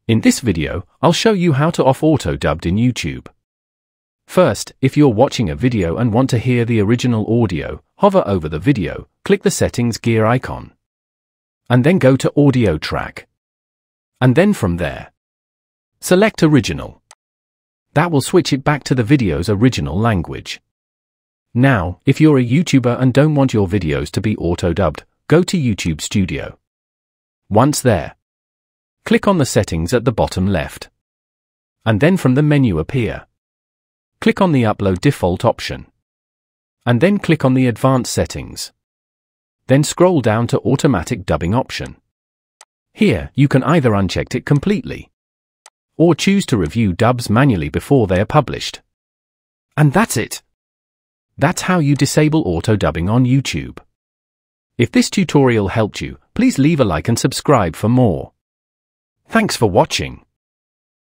In this video, I'll show you how to off auto-dubbed in YouTube. First, if you're watching a video and want to hear the original audio, hover over the video, click the settings gear icon. And then go to audio track. And then from there, select original. That will switch it back to the video's original language. Now, if you're a YouTuber and don't want your videos to be auto-dubbed, go to YouTube Studio. Once there, click on the settings at the bottom left. And then from the menu appear, click on the Upload Default option. And then click on the Advanced settings. Then scroll down to Automatic Dubbing option. Here, you can either uncheck it completely, or choose to review dubs manually before they are published. And that's it. That's how you disable auto-dubbing on YouTube. If this tutorial helped you, please leave a like and subscribe for more. Thanks for watching.